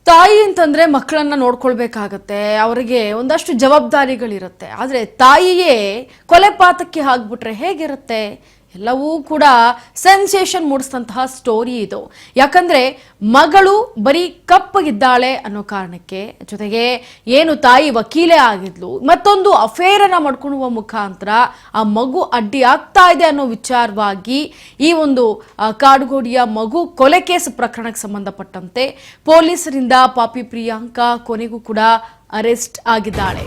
ತಾಯಿ ಅಂತಂದ್ರೆ ಮಕ್ಕಳನ್ನ ನೋಡ್ಕೊಳ್ಬೇಕಾಗತ್ತೆ, ಅವರಿಗೆ ಒಂದಷ್ಟು ಜವಾಬ್ದಾರಿಗಳಿರುತ್ತೆ. ಆದರೆ ತಾಯಿಯೇ ಕೊಲೆಪಾತಕ್ಕೆ ಹಾಕ್ಬಿಟ್ರೆ ಹೇಗಿರುತ್ತೆ? ಎಲ್ಲವೂ ಕೂಡ ಸೆನ್ಸೇಷನ್ ಮೂಡಿಸಿದಂತಹ ಸ್ಟೋರಿ ಇದು. ಯಾಕಂದ್ರೆ ಮಗಳು ಬರೀ ಕಪ್ಪಗಿದ್ದಾಳೆ ಅನ್ನೋ ಕಾರಣಕ್ಕೆ, ಜೊತೆಗೆ ಏನು ತಾಯಿ ವಕೀಲೆ ಆಗಿದ್ಲು, ಮತ್ತೊಂದು ಅಫೇರ್ ಅನ್ನ ಮಾಡ್ಕೊಳ್ಳುವ ಮುಖಾಂತರ ಆ ಮಗು ಅಡ್ಡಿ ಆಗ್ತಾ ಇದೆ ಅನ್ನೋ ವಿಚಾರವಾಗಿ ಈ ಒಂದು ಕಾಡುಗೋಡಿಯ ಮಗು ಕೊಲೆ ಕೇಸ್ ಪ್ರಕರಣಕ್ಕೆ ಸಂಬಂಧಪಟ್ಟಂತೆ ಪೊಲೀಸರಿಂದ ಪಾಪಿ ಪ್ರಿಯಾಂಕಾ ಕೊನೆಗೂ ಕೂಡ ಅರೆಸ್ಟ್ ಆಗಿದ್ದಾಳೆ.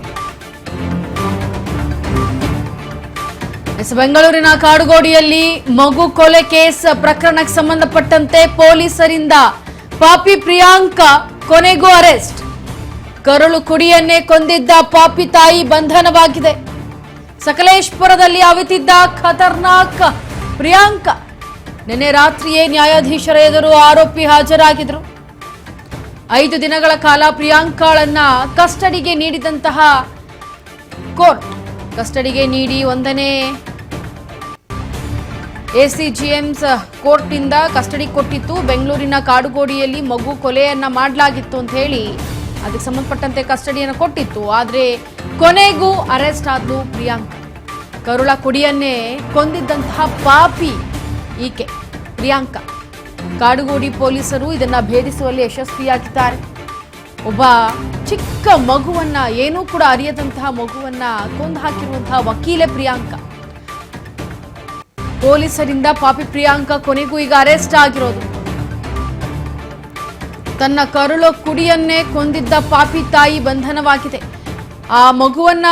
ಬೆಂಗಳೂರಿನ ಕಾಡುಗೋಡಿಯಲ್ಲಿ ಮಗು ಕೊಲೆ ಕೇಸ್ ಪ್ರಕರಣಕ್ಕೆ ಸಂಬಂಧಪಟ್ಟಂತೆ ಪೊಲೀಸರಿಂದ ಪಾಪಿ ಪ್ರಿಯಾಂಕಾ ಕೊನೆಗೂ ಅರೆಸ್ಟ್. ಕರುಳು ಕುಡಿಯನ್ನೇ ಕೊಂದಿದ್ದ ಪಾಪಿ ತಾಯಿ ಬಂಧನವಾಗಿದೆ. ಸಕಲೇಶ್ಪುರದಲ್ಲಿ ಅವಿತಿದ್ದ ಖತರ್ನಾಕ್ ಪ್ರಿಯಾಂಕಾ ನಿನ್ನೆ ರಾತ್ರಿಯೇ ನ್ಯಾಯಾಧೀಶರ ಎದುರು ಆರೋಪಿ ಹಾಜರಾಗಿದ್ರು. 5 ದಿನಗಳ ಕಾಲ ಪ್ರಿಯಾಂಕಾಳನ್ನ ಕಸ್ಟಡಿಗೆ ನೀಡಿದಂತಹ ಕೋರ್ಟ್ ಕಸ್ಟಡಿಗೆ ನೀಡಿ 1ನೇ ಎಸಿಜಿಎಂಸ್ ಕೋರ್ಟ್ನಿಂದ ಕಸ್ಟಡಿ ಕೊಟ್ಟಿತ್ತು. ಬೆಂಗಳೂರಿನ ಕಾಡುಗೋಡಿಯಲ್ಲಿ ಮಗು ಕೊಲೆಯನ್ನ ಮಾಡಲಾಗಿತ್ತು ಅಂತ ಹೇಳಿ ಅದಕ್ಕೆ ಸಂಬಂಧಪಟ್ಟಂತೆ ಕಸ್ಟಡಿಯನ್ನು ಕೊಟ್ಟಿತ್ತು. ಆದರೆ ಕೊನೆಗೂ ಅರೆಸ್ಟ್ ಆದ್ಲು ಪ್ರಿಯಾಂಕಾ. ಕರುಳ ಕುಡಿಯನ್ನೇ ಕೊಂದಿದ್ದಂತಹ ಪಾಪಿ ಈಕೆ ಪ್ರಿಯಾಂಕಾ. ಕಾಡುಗೋಡಿ ಪೊಲೀಸರು ಇದನ್ನ ಭೇದಿಸುವಲ್ಲಿ ಯಶಸ್ವಿಯಾಗಿದ್ದಾರೆ. ಒಬ್ಬ ಚಿಕ್ಕ ಮಗುವನ್ನ, ಏನೂ ಕೂಡ ಅರಿಯದಂತಹ ಮಗುವನ್ನ ಕೊಂದು ಹಾಕಿರುವಂತಹ ವಕೀಲೆ ಪ್ರಿಯಾಂಕಾ. ಪೊಲೀಸರಿಂದ ಪಾಪಿ ಪ್ರಿಯಾಂಕಾ ಕೊನೆಗೂ ಈಗ ಅರೆಸ್ಟ್ ಆಗಿರೋದು. ತನ್ನ ಕರುಳು ಕುಡಿಯನ್ನೇ ಕೊಂದಿದ್ದ ಪಾಪಿ ತಾಯಿ ಬಂಧನವಾಗಿದೆ. ಆ ಮಗುವನ್ನ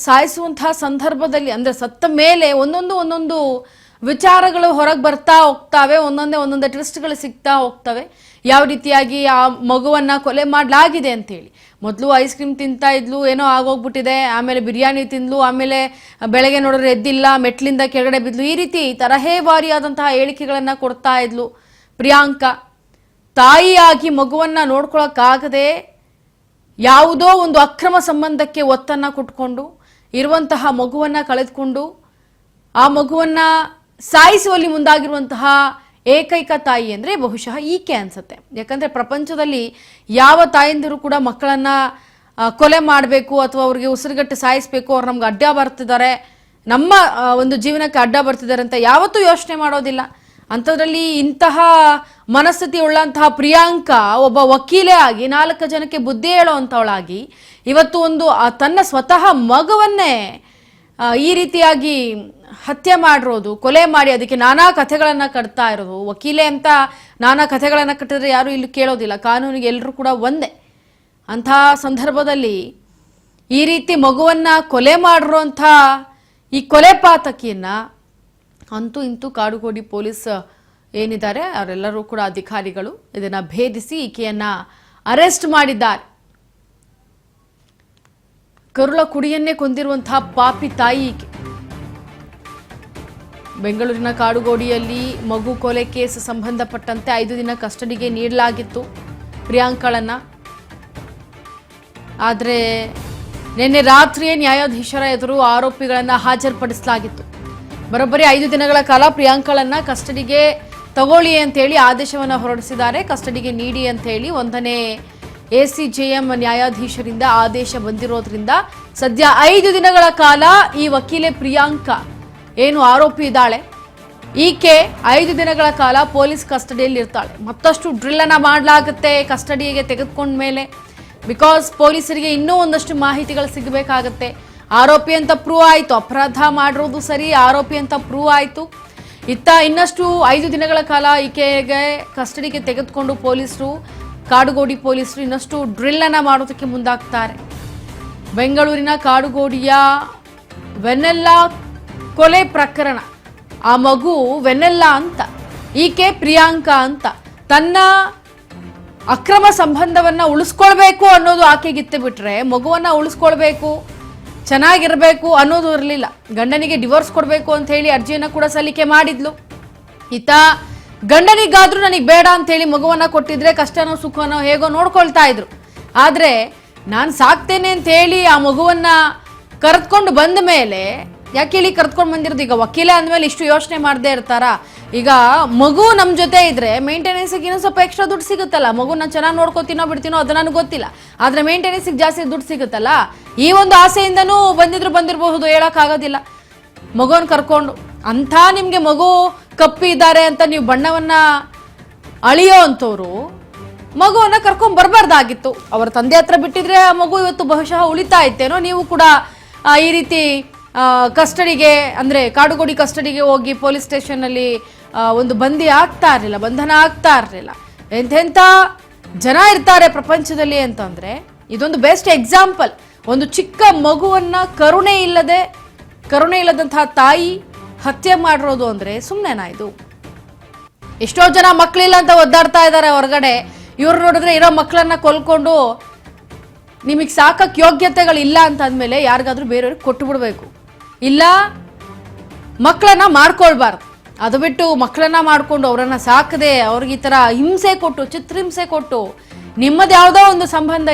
ಸಾಯಿಸುವಂತಹ ಸಂದರ್ಭದಲ್ಲಿ, ಅಂದ್ರೆ ಸತ್ತ ಮೇಲೆ ಒಂದೊಂದು ವಿಚಾರಗಳು ಹೊರಗೆ ಬರ್ತಾ ಹೋಗ್ತವೆ, ಒಂದೊಂದೇ ಟ್ವಿಸ್ಟ್ಗಳು ಸಿಗ್ತಾ ಹೋಗ್ತವೆ. ಯಾವ ರೀತಿಯಾಗಿ ಆ ಮಗುವನ್ನ ಕೊಲೆ ಮಾಡಲಾಗಿದೆ ಅಂತೇಳಿ. ಮೊದಲು ಐಸ್ ಕ್ರೀಮ್ ತಿಂತಾ ಇದ್ಲು, ಏನೋ ಆಗೋಗ್ಬಿಟ್ಟಿದೆ, ಆಮೇಲೆ ಬಿರಿಯಾನಿ ತಿಂದ್ಲು, ಆಮೇಲೆ ಬೆಳಗ್ಗೆ ನೋಡಿದ್ರೆ ಎದ್ದಿಲ್ಲ, ಮೆಟ್ಲಿಂದ ಕೆಳಗಡೆ ಬಿದ್ಲು, ಈ ರೀತಿ ತರಹೇವಾರಿಯಾದಂತಹ ಹೇಳಿಕೆಗಳನ್ನ ಕೊಡ್ತಾ ಇದ್ಲು ಪ್ರಿಯಾಂಕಾ. ತಾಯಿಯಾಗಿ ಮಗುವನ್ನ ನೋಡ್ಕೊಳಕ್ಕಾಗದೆ ಯಾವುದೋ ಒಂದು ಅಕ್ರಮ ಸಂಬಂಧಕ್ಕೆ ಒತ್ತನ್ನ ಕೊಟ್ಕೊಂಡು ಇರುವಂತಹ ಮಗುವನ್ನ ಕಳೆದುಕೊಂಡು ಆ ಮಗುವನ್ನ ಸಾಯಿಸುವಲ್ಲಿ ಮುಂದಾಗಿರುವಂತಹ ಏಕೈಕ ತಾಯಿ ಅಂದ್ರೆ ಬಹುಶಃ ಈಕೆ ಅನ್ಸುತ್ತೆ. ಯಾಕಂದ್ರೆ ಪ್ರಪಂಚದಲ್ಲಿ ಯಾವ ತಾಯಂದಿರು ಕೂಡ ಮಕ್ಕಳನ್ನ ಕೊಲೆ ಮಾಡಬೇಕು ಅಥವಾ ಅವ್ರಿಗೆ ಉಸಿರುಗಟ್ಟು ಸಾಯಿಸಬೇಕು, ಅವ್ರು ನಮ್ಗೆ ಅಡ್ಡ ಬರ್ತಿದ್ದಾರೆ, ನಮ್ಮ ಒಂದು ಜೀವನಕ್ಕೆ ಅಡ್ಡ ಬರ್ತಿದ್ದಾರೆ ಅಂತ ಯಾವತ್ತೂ ಯೋಚನೆ ಮಾಡೋದಿಲ್ಲ. ಅಂಥದ್ರಲ್ಲಿ ಇಂತಹ ಮನಸ್ಥಿತಿ ಉಳ್ಳಂತಹ ಪ್ರಿಯಾಂಕಾ ಒಬ್ಬ ವಕೀಲೆ ಆಗಿ 4 ಜನಕ್ಕೆ ಬುದ್ಧಿ ಹೇಳುವಂಥವಳಾಗಿ ಇವತ್ತು ತನ್ನ ಸ್ವತಃ ಮಗುವನ್ನೇ ಈ ರೀತಿಯಾಗಿ ಹತ್ಯೆ ಮಾಡಿರೋದು, ಕೊಲೆ ಮಾಡಿ ಅದಕ್ಕೆ ನಾನಾ ಕಥೆಗಳನ್ನ ಕಟ್ತಾ ಇರೋದು. ವಕೀಲೆ ಅಂತ ನಾನಾ ಕಥೆಗಳನ್ನ ಕಟ್ಟಿದ್ರೆ ಯಾರು ಇಲ್ಲಿ ಕೇಳೋದಿಲ್ಲ, ಕಾನೂನಿಗೆ ಎಲ್ಲರೂ ಕೂಡ ಒಂದೇ. ಅಂಥ ಸಂದರ್ಭದಲ್ಲಿ ಈ ರೀತಿ ಮಗುವನ್ನ ಕೊಲೆ ಮಾಡಿರೋಂಥ ಈ ಕೊಲೆ ಪಾತಕಿಯನ್ನ ಅಂತೂ ಇಂತೂ ಕಾಡುಗೋಡಿ ಪೊಲೀಸ್ ಏನಿದ್ದಾರೆ ಅವರೆಲ್ಲರೂ ಕೂಡ ಅಧಿಕಾರಿಗಳು ಇದನ್ನ ಭೇದಿಸಿ ಈಕೆಯನ್ನ ಅರೆಸ್ಟ್ ಮಾಡಿದ್ದಾರೆ. ಕರುಳ ಕುಡಿಯನ್ನೇ ಕೊಂದಿರುವಂತಹ ಪಾಪಿ ತಾಯಿ ಈಕೆ. ಬೆಂಗಳೂರಿನ ಕಾಡುಗೋಡಿಯಲ್ಲಿ ಮಗು ಕೊಲೆ ಕೇಸ್ ಸಂಬಂಧಪಟ್ಟಂತೆ 5 ದಿನ ಕಸ್ಟಡಿಗೆ ನೀಡಲಾಗಿತ್ತು ಪ್ರಿಯಾಂಕಾಳನ್ನ. ಆದರೆ ನಿನ್ನೆ ರಾತ್ರಿಯೇ ನ್ಯಾಯಾಧೀಶರ ಎದುರು ಆರೋಪಿಗಳನ್ನ ಹಾಜರುಪಡಿಸಲಾಗಿತ್ತು. ಬರೋಬ್ಬರಿ 5 ದಿನಗಳ ಕಾಲ ಪ್ರಿಯಾಂಕಾಳನ್ನ ಕಸ್ಟಡಿಗೆ ತಗೊಳ್ಳಿ ಅಂತೇಳಿ ಆದೇಶವನ್ನು ಹೊರಡಿಸಿದ್ದಾರೆ. ಕಸ್ಟಡಿಗೆ ನೀಡಿ ಅಂತ ಹೇಳಿ 1ನೇ ಎಸಿಜೆಎಂ ನ್ಯಾಯಾಧೀಶರಿಂದ ಆದೇಶ ಬಂದಿರೋದ್ರಿಂದ ಸದ್ಯ 5 ದಿನಗಳ ಕಾಲ ಈ ವಕೀಲೆ ಪ್ರಿಯಾಂಕಾ ಏನು ಆರೋಪಿ ಇದ್ದಾಳೆ, ಈಕೆ 5 ದಿನಗಳ ಕಾಲ ಪೊಲೀಸ್ ಕಸ್ಟಡಿಯಲ್ಲಿ ಇರ್ತಾಳೆ. ಮತ್ತಷ್ಟು ಡ್ರಿಲ್ ಅನ್ನ ಮಾಡಲಾಗುತ್ತೆ ಕಸ್ಟಡಿಗೆ ತೆಗೆದುಕೊಂಡ ಮೇಲೆ. ಬಿಕಾಸ್ ಪೊಲೀಸರಿಗೆ ಇನ್ನೂ ಒಂದಷ್ಟು ಮಾಹಿತಿಗಳು ಸಿಗಬೇಕಾಗತ್ತೆ. ಆರೋಪಿ ಅಂತ ಪ್ರೂವ್ ಆಯಿತು, ಅಪರಾಧ ಮಾಡಿರೋದು ಸರಿ, ಆರೋಪಿ ಅಂತ ಪ್ರೂವ್ ಆಯಿತು. ಇನ್ನಷ್ಟು 5 ದಿನಗಳ ಕಾಲ ಈಕೆಗೆ ಕಸ್ಟಡಿಗೆ ತೆಗೆದುಕೊಂಡು ಕಾಡುಗೋಡಿ ಪೊಲೀಸರು ಇನ್ನಷ್ಟು ಡ್ರಿಲ್ ಅನ್ನ ಮಾಡೋದಕ್ಕೆ ಮುಂದಾಗ್ತಾರೆ. ಬೆಂಗಳೂರಿನ ಕಾಡುಗೋಡಿಯ ವೆನೆಲ್ಲಾ ಕೊಲೆ ಪ್ರಕರಣ, ಆ ಮಗು ವೆನೆಲ್ಲಾ ಅಂತ, ಈಕೆ ಪ್ರಿಯಾಂಕಾ ಅಂತ. ತನ್ನ ಅಕ್ರಮ ಸಂಬಂಧವನ್ನ ಉಳಿಸ್ಕೊಳ್ಬೇಕು ಅನ್ನೋದು ಆಕೆಗಿತ್ತೆ ಬಿಟ್ರೆ, ಮಗುವನ್ನ ಉಳಿಸ್ಕೊಳ್ಬೇಕು, ಚೆನ್ನಾಗಿರ್ಬೇಕು ಅನ್ನೋದು ಇರಲಿಲ್ಲ. ಗಂಡನಿಗೆ ಡಿವೋರ್ಸ್ ಕೊಡಬೇಕು ಅಂತ ಹೇಳಿ ಅರ್ಜಿಯನ್ನ ಕೂಡ ಸಲ್ಲಿಕೆ ಮಾಡಿದ್ಲು. ಗಂಡನಿಗಾದ್ರೂ ನನಗೆ ಬೇಡ ಅಂತ ಹೇಳಿ ಮಗುವನ್ನ ಕೊಟ್ಟಿದ್ರೆ ಕಷ್ಟನೋ ಸುಖನೋ ಹೇಗೋ ನೋಡ್ಕೊಳ್ತಾ ಇದ್ರು. ಆದ್ರೆ ನಾನು ಸಾಕ್ತೇನೆ ಅಂತ ಹೇಳಿ ಆ ಮಗುವನ್ನ ಕರೆದುಕೊಂಡು ಬಂದ ಮೇಲೆ ಯಾಕೆ ಇಲ್ಲಿ ಕರ್ತ್ಕೊಂಡು ಬಂದಿರೋದು? ಈಗ ವಕೀಲ ಅಂದಮೇಲೆ ಇಷ್ಟು ಯೋಚನೆ ಮಾಡದೇ ಇರ್ತಾರ? ಈಗ ಮಗು ನಮ್ಮ ಜೊತೆ ಇದ್ರೆ ಮೇಂಟೆನೆನ್ಸ್ಗೆ ಇನ್ನೂ ಸ್ವಲ್ಪ ಎಕ್ಸ್ಟ್ರಾ ದುಡ್ಡು ಸಿಗುತ್ತಲ್ಲ. ಮಗುನ ಚೆನ್ನಾಗಿ ನೋಡ್ಕೋತೀನೋ ಬಿಡ್ತೀನೋ ಅದು ನನಗೆ ಗೊತ್ತಿಲ್ಲ, ಆದ್ರೆ ಮೇಂಟೆನೆನ್ಸ್ಗೆ ಜಾಸ್ತಿ ದುಡ್ಡು ಸಿಗುತ್ತಲ್ಲ. ಈ ಒಂದು ಆಸೆಯಿಂದನೂ ಬಂದಿರಬಹುದು, ಹೇಳಕ್ಕಾಗೋದಿಲ್ಲ. ಮಗುವನ್ನ ಕರ್ಕೊಂಡು ಅಂಥ ನಿಮ್ಗೆ ಮಗು ಕಪ್ಪಿದ್ದಾರೆ ಅಂತ ನೀವು ಬಣ್ಣವನ್ನ ಅಳಿಯೋ ಅಂಥವ್ರು ಮಗುವನ್ನ ಕರ್ಕೊಂಡ್ ಬರಬಾರ್ದಾಗಿತ್ತು. ಅವರ ತಂದೆ ಹತ್ರ ಬಿಟ್ಟಿದ್ರೆ ಆ ಮಗು ಇವತ್ತು ಬಹುಶಃ ಉಳಿತಾ ಇತ್ತೇನೋ. ನೀವು ಕೂಡ ಈ ರೀತಿ ಕಸ್ಟಡಿಗೆ ಅಂದ್ರೆ ಕಾಡುಗೋಡಿ ಕಸ್ಟಡಿಗೆ ಹೋಗಿ ಪೊಲೀಸ್ ಸ್ಟೇಷನ್ ಅಲ್ಲಿ ಒಂದು ಬಂಧನ ಆಗ್ತಾ ಇರಲಿಲ್ಲ. ಎಂತೆಂಥ ಜನ ಇರ್ತಾರೆ ಪ್ರಪಂಚದಲ್ಲಿ ಅಂತಂದ್ರೆ ಇದೊಂದು ಬೆಸ್ಟ್ ಎಕ್ಸಾಂಪಲ್. ಒಂದು ಚಿಕ್ಕ ಮಗುವನ್ನ ಕರುಣೆ ಇಲ್ಲದಂತಹ ತಾಯಿ ಹತ್ಯೆ ಮಾಡಿರೋದು ಅಂದ್ರೆ ಸುಮ್ಮನೆನಾ ಇದು? ಎಷ್ಟೋ ಜನ ಮಕ್ಕಳಿಲ್ಲ ಅಂತ ಒದ್ದಾಡ್ತಾ ಇದ್ದಾರೆ ಹೊರಗಡೆ. ಇವ್ರು ನೋಡಿದ್ರೆ ಇರೋ ಮಕ್ಕಳನ್ನ ಕೊಲ್ಕೊಂಡು ನಿಮಗೆ ಸಾಕಕ್ಕೆ ಯೋಗ್ಯತೆಗಳಿಲ್ಲ ಅಂತ ಅಂದಮೇಲೆ ಯಾರಿಗಾದ್ರೂ ಬೇರೆಯವ್ರಿಗೆ ಕೊಟ್ಟು ಬಿಡ್ಬೇಕು, ಇಲ್ಲ ಮಕ್ಕಳನ್ನ ಮಾಡ್ಕೊಳ್ಬಾರ್ದು. ಅದು ಬಿಟ್ಟು ಮಕ್ಕಳನ್ನ ಮಾಡ್ಕೊಂಡು ಅವರನ್ನ ಸಾಕದೆ ಅವ್ರಿಗೆ ಈ ತರ ಹಿಂಸೆ ಕೊಟ್ಟು ಚಿತ್ರಹಿಂಸೆ ಕೊಟ್ಟು ನಿಮ್ಮದು ಯಾವುದೋ ಒಂದು ಸಂಬಂಧ